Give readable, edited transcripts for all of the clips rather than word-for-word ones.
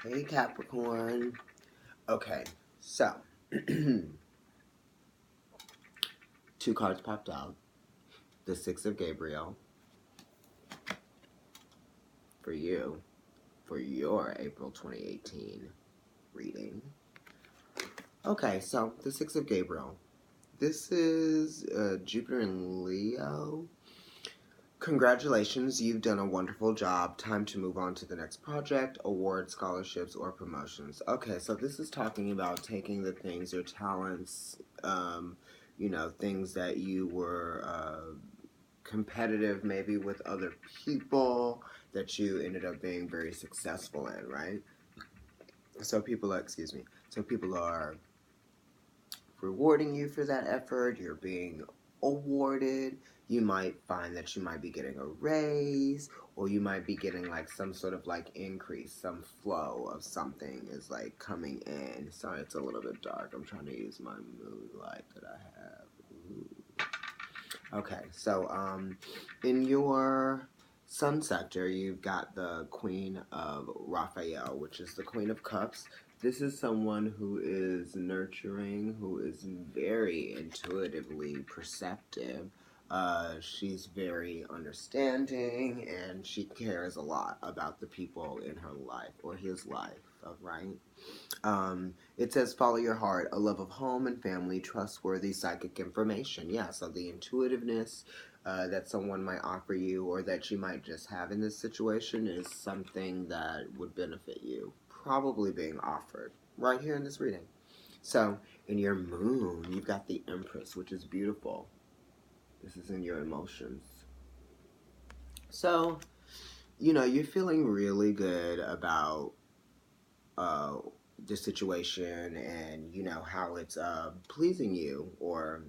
Hey Capricorn. Okay, so two cards popped out. The Six of Gabriel for you for your April 2018 reading. Okay, so the Six of Gabriel. This is Jupiter and Leo. Congratulations, you've done a wonderful job. Time to move on to the next project, awards, scholarships, or promotions. Okay, so this is talking about taking the things, your talents, things that you were competitive maybe with other people that you ended up being very successful in, right? So people are rewarding you for that effort. You're being awarded. You might find that you might be getting a raise, or you might be getting like some sort of like increase, some flow of something is like coming in. Sorry, it's a little bit dark. I'm trying to use my mood light that I have. Ooh. Okay, so in your sun sector, you've got the Queen of Raphael, which is the Queen of Cups. This is someone who is nurturing, who is very intuitively perceptive. She's very understanding, and she cares a lot about the people in her life or his life, right? It says, follow your heart, a love of home and family, trustworthy psychic information. Yeah, so the intuitiveness that someone might offer you or that you might just have in this situation is something that would benefit you. Probably being offered right here in this reading. So, in your moon, you've got the Empress, which is beautiful. This is in your emotions. So, you're feeling really good about uh, the situation and how it's pleasing you or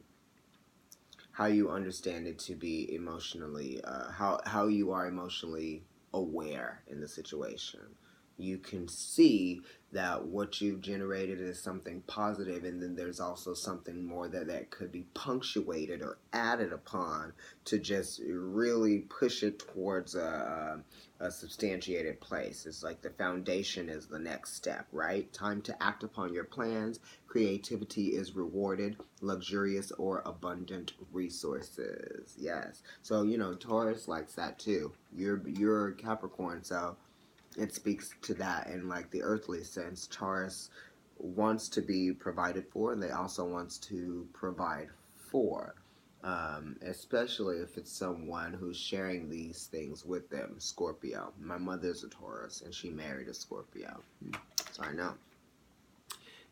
how you understand it to be emotionally how you are emotionally aware in the situation. You can see that what you've generated is something positive, and then there's also something more that could be punctuated or added upon to just really push it towards a substantiated place. It's like the foundation is the next step, right? Time to act upon your plans. Creativity is rewarded. Luxurious or abundant resources. Yes. So Taurus likes that too. You're Capricorn, so it speaks to that in like the earthly sense. Taurus wants to be provided for, and they also wants to provide for. Especially if it's someone who's sharing these things with them. Scorpio. My mother's a Taurus, and she married a Scorpio. So I know.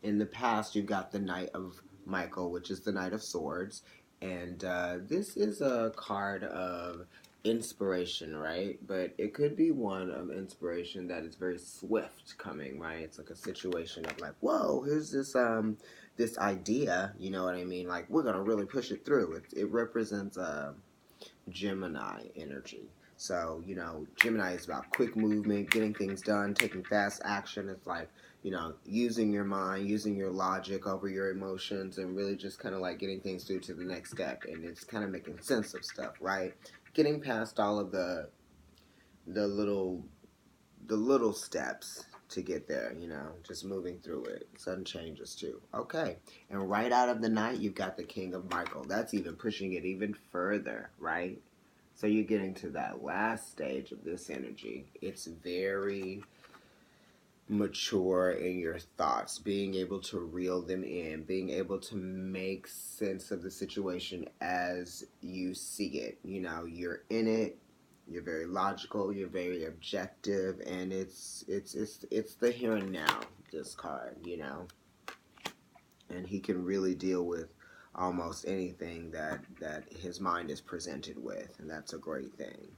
In the past, you've got the Knight of Michael, which is the Knight of Swords. And this is a card of inspiration, right? But it could be one of inspiration that is very swift coming, right? It's like a situation of like, whoa, here's this idea, you know what I mean? Like, we're gonna really push it through. It represents Gemini energy. So, Gemini is about quick movement, getting things done, taking fast action. It's like, using your mind, using your logic over your emotions, and really just kind of like getting things through to the next step. And it's kind of making sense of stuff, right? Getting past all of the little the little steps to get there, just moving through it. Sudden changes too. Okay. And right out of the night, you've got the King of Michael. That's even pushing it even further, right? So you're getting to that last stage of this energy. It's very mature in your thoughts, being able to reel them in, being able to make sense of the situation as you see it. You're in it. You're very logical. You're very objective, and it's the here and now. This card, and he can really deal with almost anything that his mind is presented with, and that's a great thing.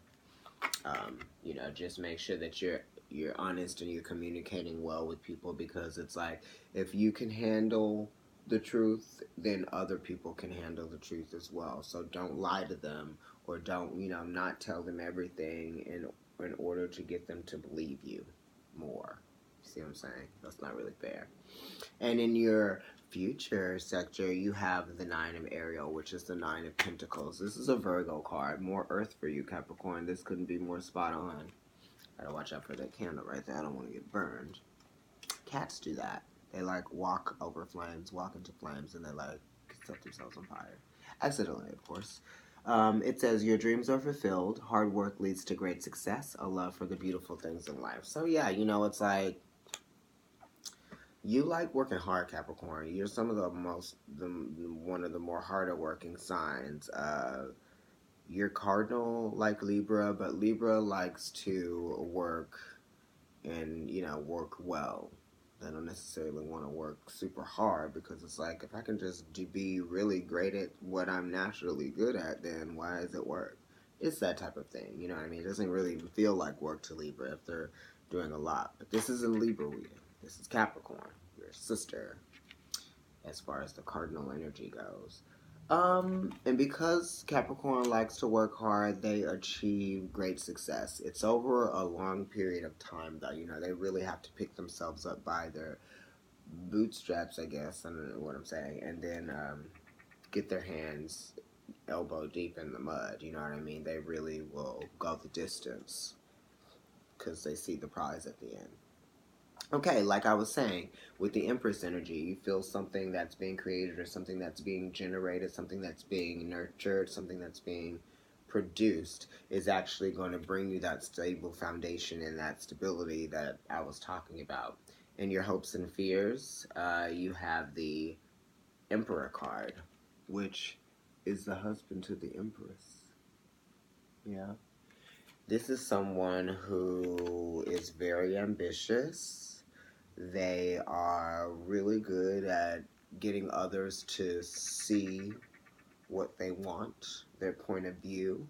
Just make sure that you're honest and you're communicating well with people, because it's like if you can handle the truth, then other people can handle the truth as well. So don't lie to them, or don't not tell them everything in order to get them to believe you more. See what I'm saying? That's not really fair. And in your future sector, you have the Nine of Ariel, which is the Nine of Pentacles. This is a Virgo card. More earth for you, Capricorn. This couldn't be more spot on. Gotta watch out for that candle right there. I don't want to get burned. cats do that. They like walk over flames, walk into flames, and they like set themselves on fire. Accidentally, of course. It says, your dreams are fulfilled. Hard work leads to great success. A love for the beautiful things in life. So, yeah, it's like you like working hard, Capricorn. You're some of one of the more harder working signs. You're cardinal like Libra, but Libra likes to work and, work well. They don't necessarily want to work super hard because it's like, if I can just be really great at what I'm naturally good at, then why is it work? It's that type of thing, you know what I mean? It doesn't really even feel like work to Libra if they're doing a lot. But this isn't Libra reading. This is Capricorn, your sister, as far as the cardinal energy goes. And because Capricorn likes to work hard, they achieve great success. It's over a long period of time, though. They really have to pick themselves up by their bootstraps, I guess. I don't know what I'm saying. And then get their hands elbow deep in the mud. You know what I mean? They really will go the distance because they see the prize at the end. Okay, like I was saying, with the Empress energy, you feel something that's being created or something that's being generated, something that's being nurtured, something that's being produced is actually going to bring you that stable foundation and that stability that I was talking about. In your hopes and fears, you have the Emperor card, which is the husband to the Empress. Yeah. This is someone who is very ambitious. They are really good at getting others to see what they want, their point of view.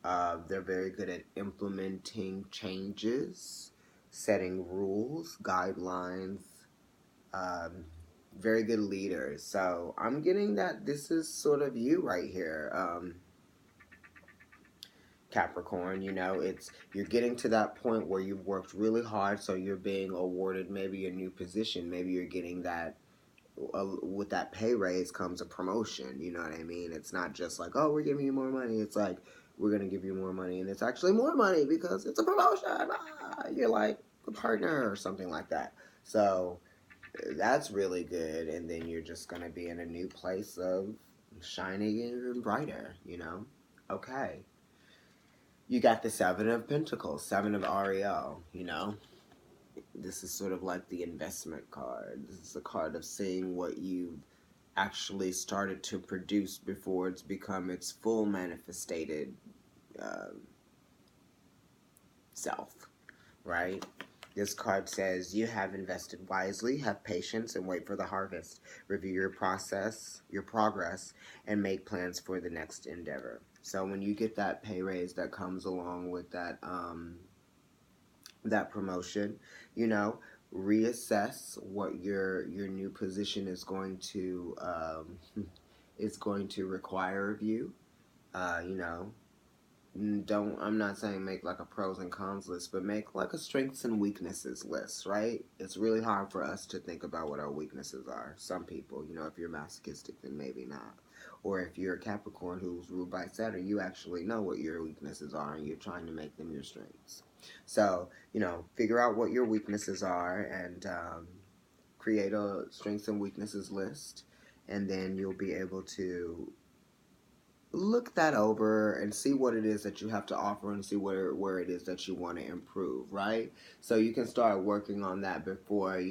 They're very good at implementing changes, setting rules, guidelines, um, very good leaders. So I'm getting that this is sort of you right here. Capricorn, it's you're getting to that point where you've worked really hard, so you're being awarded maybe a new position. Maybe you're getting that with that pay raise comes a promotion. You know what I mean? It's not just like, oh, we're giving you more money. It's like, we're gonna give you more money, and it's actually more money because it's a promotion. You're like a partner or something like that. So that's really good, and then you're just gonna be in a new place of shining and brighter. Okay. You got the Seven of Pentacles, Seven of Ariel. This is sort of like the investment card. This is a card of seeing what you've actually started to produce before it's become its full manifested uh, self, right? This card says, you have invested wisely, have patience, and wait for the harvest. Review your progress, and make plans for the next endeavor. So when you get that pay raise that comes along with that promotion, reassess what your new position is going to require of you. You know, don't I'm not saying make like a pros and cons list, but make like a strengths and weaknesses list, right? It's really hard for us to think about what our weaknesses are. Some people, if you're masochistic, then maybe not. Or if you're a Capricorn who's ruled by Saturn, you actually know what your weaknesses are and you're trying to make them your strengths. So, figure out what your weaknesses are and create a strengths and weaknesses list, and then you'll be able to look that over and see what it is that you have to offer and see where it is that you want to improve, right? So you can start working on that before,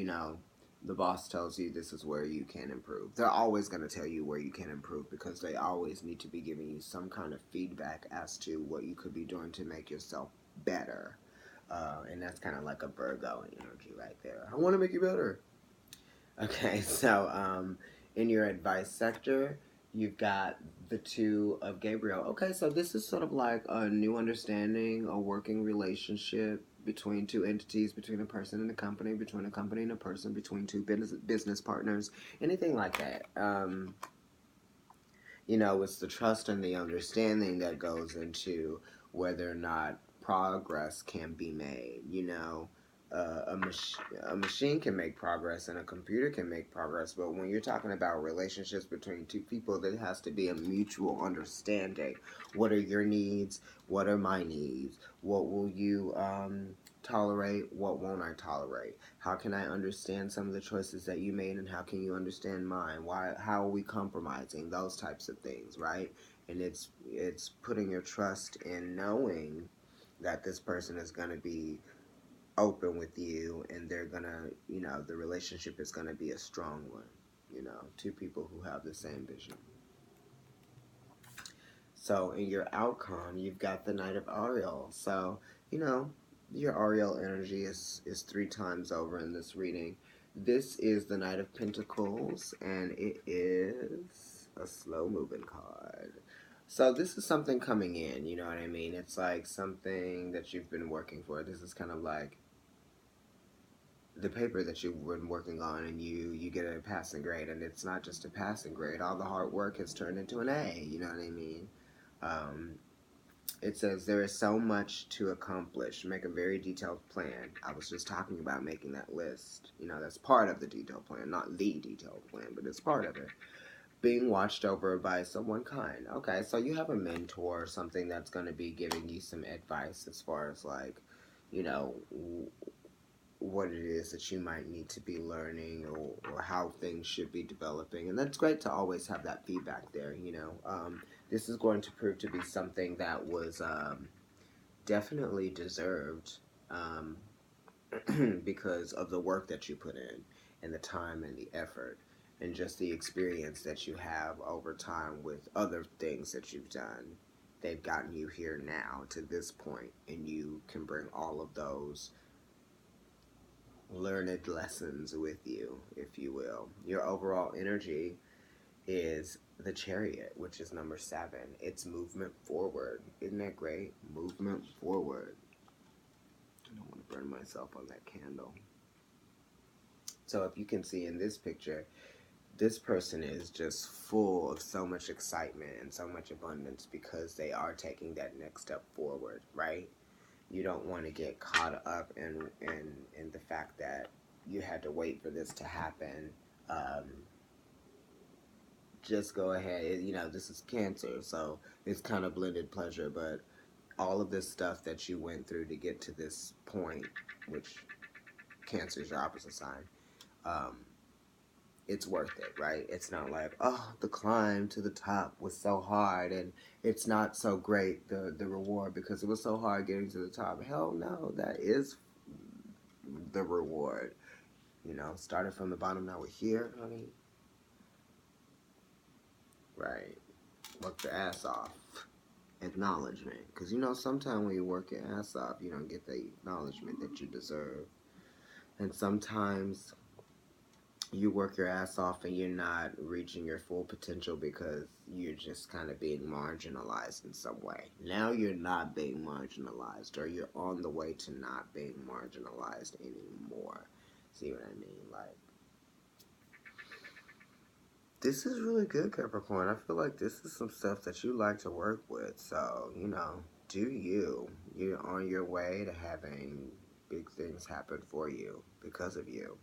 the boss tells you this is where you can improve. They're always going to tell you where you can improve because they always need to be giving you some kind of feedback as to what you could be doing to make yourself better. And that's kind of like a Virgo energy right there. I want to make you better. Okay, so in your advice sector, you've got the Two of Gabriel. Okay, so this is sort of like a new understanding, a working relationship between two entities, between a person and a company, between a company and a person, between two business partners, anything like that. It's the trust and the understanding that goes into whether or not progress can be made. A machine can make progress and a computer can make progress, but when you're talking about relationships between two people, there has to be a mutual understanding. What are your needs? What are my needs? What will you tolerate? What won't I tolerate? How can I understand some of the choices that you made, and how can you understand mine? Why? How are we compromising? Those types of things, right? And it's putting your trust in knowing that this person is going to be open with you, and they're gonna, the relationship is gonna be a strong one. Two people who have the same vision. So in your outcome, you've got the Knight of Ariel. So, you know, your Ariel energy is three times over in this reading. This is the Knight of Pentacles, and it is a slow moving card. So this is something coming in, you know what I mean? It's like something that you've been working for. This is kind of like the paper that you've been working on, and you get a passing grade, and it's not just a passing grade. All the hard work has turned into an A, you know what I mean? Um, it says there is so much to accomplish. Make a very detailed plan. I was just talking about making that list. That's part of the detailed plan, not the detailed plan, but it's part of it. Being watched over by someone kind. Okay, so you have a mentor or something that's going to be giving you some advice as far as like, you know, what it is that you might need to be learning, or how things should be developing. And that's great to always have that feedback there. This is going to prove to be something that was definitely deserved, because of the work that you put in, and the time and the effort, and just the experience that you have over time with other things that you've done. They've gotten you here now to this point, and you can bring all of those learned lessons with you, if you will. Your overall energy is the Chariot, which is number 7. It's movement forward. Isn't that great? Movement forward. I don't want to burn myself on that candle. So if you can see in this picture, this person is just full of so much excitement and so much abundance, because they are taking that next step forward, right? You don't want to get caught up in the fact that you had to wait for this to happen. Just go ahead. This is Cancer, so it's kind of blended pleasure, but all of this stuff that you went through to get to this point, which Cancer is your opposite sign, it's worth it, right? It's not like, oh, the climb to the top was so hard, and it's not so great, the reward, because it was so hard getting to the top. Hell no, that is the reward. Started from the bottom, now we're here, honey. Right. Work your ass off. Acknowledgement. Because sometimes when you work your ass off, you don't get the acknowledgement that you deserve. And sometimes you work your ass off and you're not reaching your full potential because you're just kind of being marginalized in some way. Now you're not being marginalized, or you're on the way to not being marginalized anymore. See what I mean? Like, this is really good, Capricorn. I feel like this is some stuff that you like to work with. So, do you. You're on your way to having big things happen for you because of you.